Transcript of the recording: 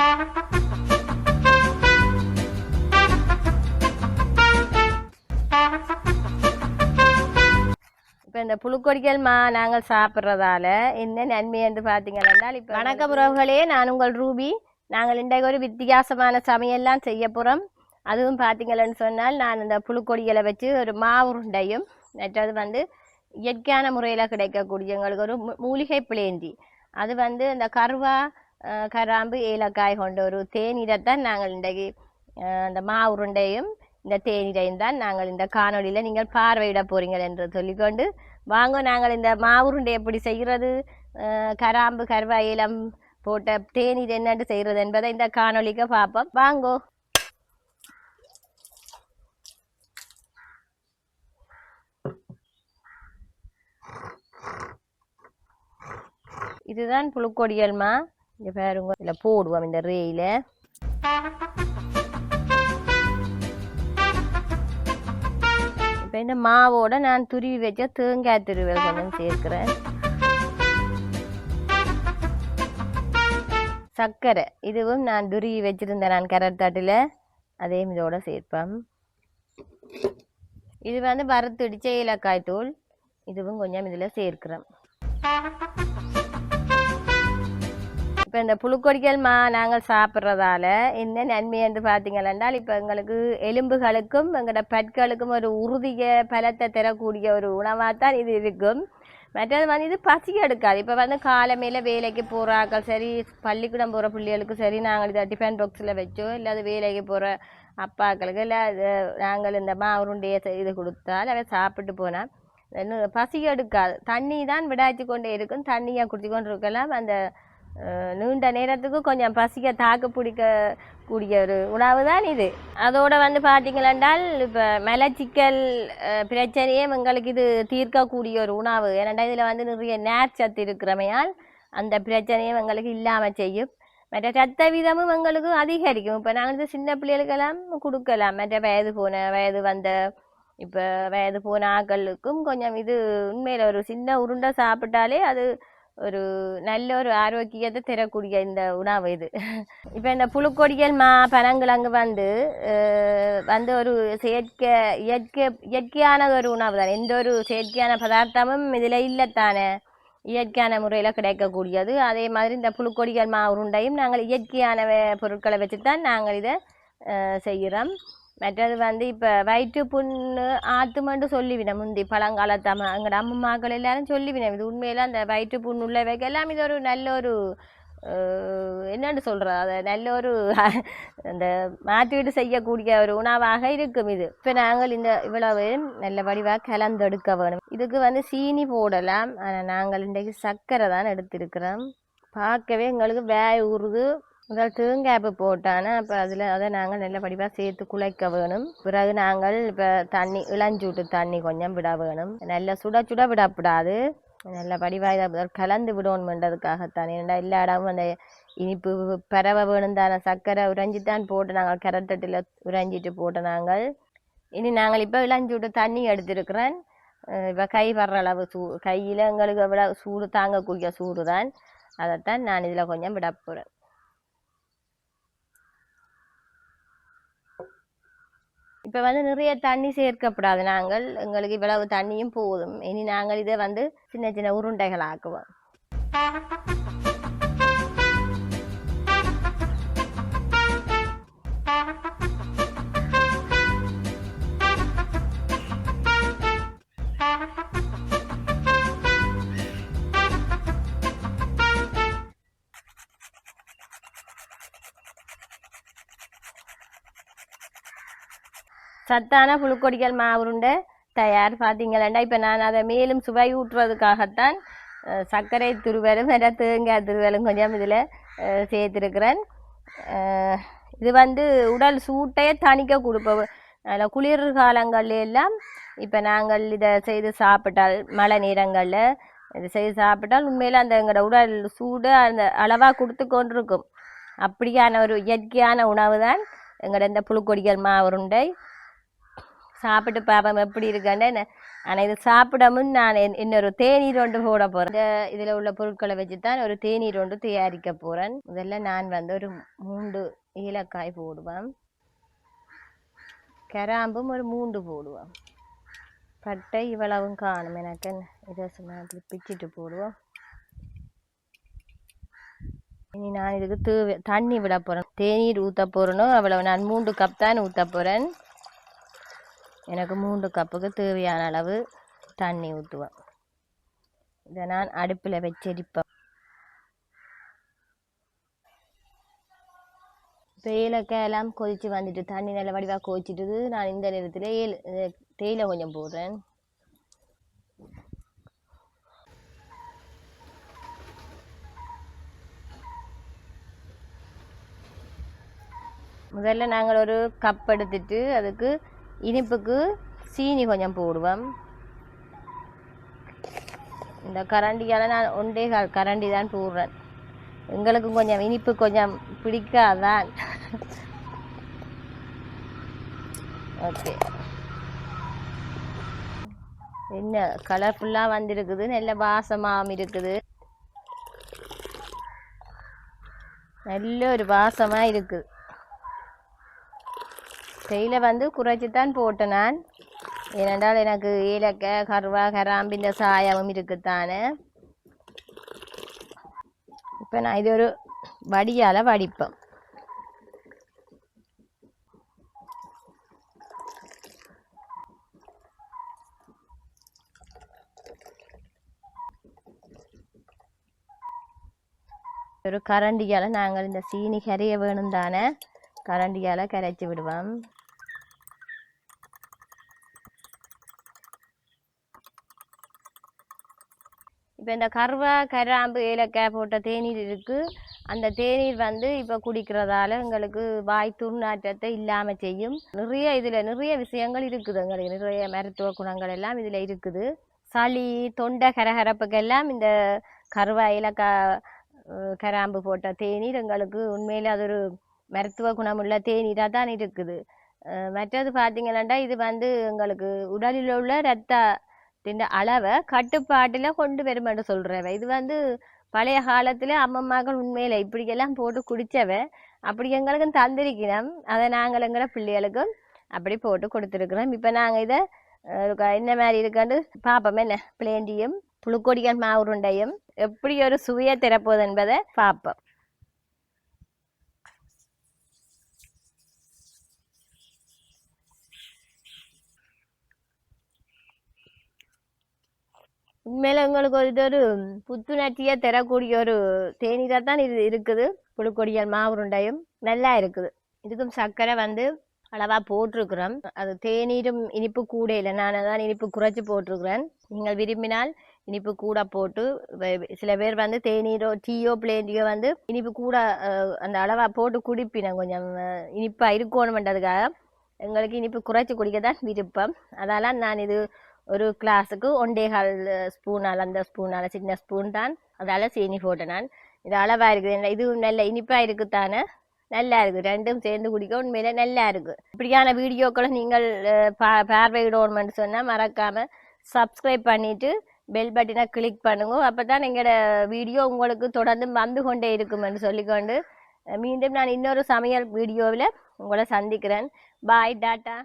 இப்போ இந்த புழுக்கொடிகள் நாங்கள் சாப்பிட்றதால என்ன நன்மை என்று பார்த்தீங்கன்னா இப்போ வணக்கம் உறவுகளே, நான் உங்கள் ரூபி. நாங்கள் இன்றைக்கு ஒரு வித்தியாசமான சமையல்லாம் செய்ய போகிறோம். அதுவும் பார்த்தீங்கன்னு சொன்னால் நான் இந்த புழுக்கொடிகளை வச்சு ஒரு மாவுருண்டையும், மற்றது வந்து இயற்கையான முறையில் கிடைக்கக்கூடிய எங்களுக்கு ஒரு மூலிகை பிளேந்தி, அது வந்து இந்த கருவா கராம்பு ஏலக்காய் கொண்ட ஒரு தேநீரைத்தான் நாங்கள் இன்றைக்கு அந்த மாவுருண்டையும் இந்த தேநீரையும் தான் நாங்கள் இந்த காணொலியில் நீங்கள் பார்வையிட போறீங்கள் என்று சொல்லிக்கொண்டு வாங்க நாங்கள் இந்த மாவுருண்டை எப்படி செய்கிறது, கராம்பு கருவா ஏலம் போட்ட தேநீர் என்னென்று செய்கிறது என்பதை இந்த காணொலிக்கு பார்ப்போம். வாங்கோ. இதுதான் புழுக்கொடியல்மா. இங்கே பாருங்க, இதில் போடுவோம் இந்த ரேயில். இப்போ இந்த மாவோட நான் துருவி வச்ச தேங்காய் துருவல் கொஞ்சம் சேர்க்கிறேன். சர்க்கரை இதுவும் நான் துருவி வச்சிருந்தேன் நான் கரத்தாட்டில், அதே இதோட சேர்ப்பேன். இது வந்து வறுத்துடிச்ச ஏலக்காய் தூள், இதுவும் கொஞ்சம் இதில் சேர்க்கிறேன். இப்போ இந்த புழுக்கொடிகள் நாங்கள் சாப்பிட்றதால என்ன நன்மை என்று பார்த்தீங்கன்னா, இப்போ எங்களுக்கு எலும்புகளுக்கும் எங்களோட பற்களுக்கும் ஒரு உறுதிய பலத்தை தரக்கூடிய ஒரு உணவாக தான் இது இருக்கும். மற்றது வந்து இது பசி எடுக்காது. இப்போ வந்து காலமையில் வேலைக்கு போகிறாக்கள் சரி, பள்ளிக்கூடம் போகிற பிள்ளைகளுக்கு சரி, நாங்கள் இதை டிஃபன் பாக்ஸில் வச்சோ இல்லாத வேலைக்கு போகிற அப்பாக்களுக்கு இல்லை நாங்கள் இந்த மாவுருண்டையை இது கொடுத்தால் அதை சாப்பிட்டு போனால் பசி எடுக்காது. தண்ணி தான் விடாய்ச்சி கொண்டே இருக்கும், தண்ணியை குடிச்சு கொண்டு இருக்கலாம். அந்த நீண்ட நேரத்துக்கு கொஞ்சம் பசிக்க தாக்கு பிடிக்கக்கூடிய ஒரு உணவு தான் இது. அதோடு வந்து பார்த்தீங்களென்றால் இப்போ மலச்சிக்கல் பிரச்சனையே எங்களுக்கு இது தீர்க்கக்கூடிய ஒரு உணவு. ஏன்னா இதில் வந்து நிறைய நேர்ச்சத்து இருக்கிறமையால் அந்த பிரச்சனையும் எங்களுக்கு இல்லாமல் செய்யும். மற்ற ரத்த வீதமும் எங்களுக்கு அதிகரிக்கும். இப்போ நாங்கள் சின்ன பிள்ளைகளுக்கெல்லாம் கொடுக்கலாம். மற்ற வயது வந்த இப்போ வயது போன ஆக்களுக்கும் கொஞ்சம் இது உண்மையில் ஒரு சின்ன உருண்டை சாப்பிட்டாலே அது ஒரு நல்ல ஒரு ஆரோக்கியத்தை தரக்கூடிய இந்த உணவு இது. இப்போ இந்த புழுக்கொடிகள் பனங்கிழங்கு வந்து ஒரு இயற்கையான ஒரு உணவு தான். எந்த ஒரு செயற்கையான பதார்த்தமும் இதில் இல்லைத்தானே, இயற்கையான முறையில் கிடைக்கக்கூடியது. அதே மாதிரி இந்த புழுக்கொடிகள் உருண்டையும் நாங்கள் இயற்கையான பொருட்களை வச்சு தான் நாங்கள் இதை செய்கிறோம். மற்றது வந்து இப்போ வயிற்று புண்ணு ஆத்துமண்டு சொல்லிவினேன் முந்தி பழங்காலத்து எங்களோட அம்மாக்கள் எல்லாரும் சொல்லிவினேன். இது உண்மையில அந்த வயிற்று புண்ணு உள்ளவைக்கு எல்லாம் இது ஒரு நல்ல ஒரு என்னென்னு சொல்கிறது, அதை நல்ல ஒரு அந்த மாற்றீடு செய்யக்கூடிய ஒரு உணவாக இருக்கும் இது. இப்போ நாங்கள் இந்த இவ்வளவு நல்ல வடிவாக கலந்தெடுக்க வேணும். இதுக்கு வந்து சீனி போடலாம், ஆனால் நாங்கள் இன்றைக்கு சர்க்கரை தான் எடுத்திருக்கிறோம். பார்க்கவே எங்களுக்கு வேய் ஊறுது. முதல் தேங்காய்ப்பு போட்டானா அப்போ அதை நாங்கள் நல்ல வடிவாக சேர்த்து குழைக்க வேணும். பிறகு நாங்கள் இப்போ தண்ணி இளஞ்சூட்டு தண்ணி கொஞ்சம் விட வேணும். நல்ல சுட விடக்கூடாது, நல்ல வடிவாக இதை கலந்து விடணுமென்றதுக்காகத்தான். ஏன்னா எல்லா இடமும் அந்த இனிப்பு பரவ வேணும் தானே. சர்க்கரை உறைஞ்சி தான் போட்டு நாங்கள் கரத்தட்டில் உறைஞ்சிட்டு போட்டு நாங்கள் நாங்கள் இப்போ இளஞ்சூட்டு தண்ணி எடுத்திருக்கிறேன். இப்போ கை வர்ற அளவு கையில் எங்களுக்கு விட சூடு தாங்கக்கூடிய சூடு தான். அதைத்தான் நான் இதில் கொஞ்சம் விட போகிறேன். இப்போ வந்து நிறைய தண்ணி சேர்க்கப்படாது. எங்களுக்கு இவ்வளவு தண்ணியும் போதும். இனி நாங்கள் இதை வந்து சின்ன சின்ன உருண்டைகள் ஆக்குவோம். சத்தான புழுக்கொடிகள் மாவுருண்டை தயார். பார்த்தீங்களா, இப்போ நான் அதை மேலும் சுவை ஊற்றுறதுக்காகத்தான் சர்க்கரை துருவலும் தேங்காய் துருவலும் கொஞ்சம் இதில் சேர்த்துருக்கிறேன். இது வந்து உடல் சூட்டையே தணிக்க கொடுப்போம். அதில் குளிர் காலங்கள்ல எல்லாம் இப்போ நாங்கள் இதை செய்து சாப்பிட்டால், மழை நேரங்களில் இதை செய்து சாப்பிட்டால் உண்மையில் அந்த எங்களோட உடல் சூடு அந்த அளவாக கொடுத்து கொண்டிருக்கும். அப்படியான ஒரு இயற்கையான உணவு தான் எங்களோட இந்த புழுக்கொடிகள் மாவுருண்டை. சாப்பிட்டு பார்ப்போம் எப்படி இருக்குன்னு. ஆனால் இது சாப்பிடாமல் நான் இன்னொரு தேநீர் ஒன்று போட போகிறேன். இந்த இதில் உள்ள பொருட்களை வச்சு தான் ஒரு தேநீர் ஒன்று தயாரிக்க போகிறேன். இதெல்லாம் நான் வந்து ஒரு 3 ஏலக்காய் போடுவேன், கிராம்பும் ஒரு 3 போடுவேன், பட்டை இவ்வளவும் காணும் எனக்கு. இதை சும்மா பிச்சுட்டு போடுவோம். இனி நான் இதுக்கு தண்ணி விட போகிறேன். தேநீர் ஊற்ற போகிறேனோ அவ்வளவு. நான் 3 கப் தான் ஊற்ற போகிறேன். எனக்கு 3 கப்புக்கு தேவையான அளவு தண்ணி ஊற்றுவேன். இதை நான் அடுப்பில் வச்செடிப்பேன். இப்போ ஏலக்காய் எல்லாம் கொதித்து வந்துட்டு தண்ணி நல்ல வடிவாக கொதிச்சிட்டுது. நான் இந்த நேரத்தில் தேயிலை கொஞ்சம் போடுறேன். முதல்ல நாங்கள் ஒரு கப் எடுத்துட்டு அதுக்கு இனிப்புக்கு சீனி கொஞ்சம் போடுவோம். இந்த கரண்டியால் நான் 1.25 கரண்டி தான் போடுறேன். எங்களுக்கு கொஞ்சம் இனிப்பு கொஞ்சம் பிடிக்காதான். ஓகே, என்ன கலர்ஃபுல்லாக வந்திருக்குது, நல்ல வாசமாகவும் இருக்குது, நல்ல ஒரு வாசமாக இருக்குது. தேயிலை வந்து குறைச்சி தான் போட்டேன் நான். ஏனென்றால் எனக்கு ஏலக்காய் கருவா கராம்பின் சாயமும் இருக்குத்தானே. இப்போ நான் இது ஒரு வடியால் வடிப்பேன். ஒரு கரண்டியால் நாங்கள் இந்த சீனி கரைய வேணும் தானே, கரண்டியால் கரைச்சி விடுவோம். இப்போ இந்த கருவா கராம்பு ஏலக்காய் போட்ட தேநீர் இருக்குது. அந்த தேநீர் வந்து இப்போ குடிக்கிறதால எங்களுக்கு வாய் துர்நாற்றத்தை இல்லாமல் செய்யும். இதில் நிறைய விஷயங்கள் இருக்குது. எங்களுக்கு நிறைய மருத்துவ குணங்கள் எல்லாம் இதில் இருக்குது. சளி தொண்டை கரகரப்புக்கெல்லாம் இந்த கருவா ஏலக்காய் கராம்பு போட்ட தேநீர் எங்களுக்கு உண்மையில் அது ஒரு மருத்துவ குணமுள்ள தேநீராக தான் இருக்குது. மற்றது பார்த்தீங்கன்னா இது வந்து எங்களுக்கு உடலில் உள்ள இரத்தத்தின் அளவை கட்டுப்பாட்டில் கொண்டு வரும் என்று சொல்கிறவ. இது வந்து பழைய காலத்தில் அம்மம்மாக்கள் உண்மையில் இப்படியெல்லாம் போட்டு குடித்தவ. அப்படி எங்களுக்கு தந்திருக்கிறோம். அதை நாங்கள் எங்களை பிள்ளைகளுக்கும் அப்படி போட்டு கொடுத்துருக்குறோம். இப்போ நாங்கள் இதை என்ன மாதிரி இருக்காண்டு பார்ப்போம். என்ன பிளேண்டியும் புழுக்கொடிகள் மாவுருண்டையும் எப்படி ஒரு சுவையை திறப்போது என்பதை பார்ப்போம். உண்மையில உங்களுக்கு இது ஒரு புத்துணர்ச்சியை தரக்கூடிய ஒரு தேநீராக தான் இது இருக்குது. புழுக்கொடிகள் மாவுருண்டையும் நல்லா இருக்குது. இதுக்கும் சர்க்கரை வந்து அளவாக போட்டிருக்கிறோம். அது தேநீரும் இனிப்பு கூட இல்லை, நான் தான் இனிப்பு குறைச்சி போட்டிருக்கிறேன். நீங்கள் விரும்பினால் இனிப்பு கூட போட்டு, சில பேர் வந்து தேநீரோ டீயோ பிளேண்டியோ வந்து இனிப்பு கூட அந்த அளவாக போட்டு குடிப்பினேன். கொஞ்சம் இனிப்பாக இருக்கணுமென்றதுக்காக எங்களுக்கு இனிப்பு குறைச்சி குடிக்க தான் விருப்பம். அதெல்லாம் நான் இது ஒரு கிளாஸுக்கு 1.25 ஸ்பூனால், அந்த ஸ்பூனால் சின்ன ஸ்பூன் தான், அதால் சீனி போட்டேன் நான். இது அளவாக இருக்குது. இது நல்ல இனிப்பாக இருக்குத்தானே, நல்லா இருக்குது. ரெண்டும் சேர்ந்து குடிக்க உண்மையில நல்லா இருக்குது. இப்படியான வீடியோக்களை நீங்கள் பார்வையிடணும்னு சொன்னால் மறக்காமல் சப்ஸ்கிரைப் பண்ணிவிட்டு பெல் பட்டனை கிளிக் பண்ணுங்க. அப்போ தான் எங்களோட வீடியோ உங்களுக்கு தொடர்ந்து வந்து கொண்டே இருக்குமென்று சொல்லிக்கொண்டு மீண்டும் நான் இன்னொரு சமையல் வீடியோவில் உங்களை சந்திக்கிறேன். பாய், டாட்டா.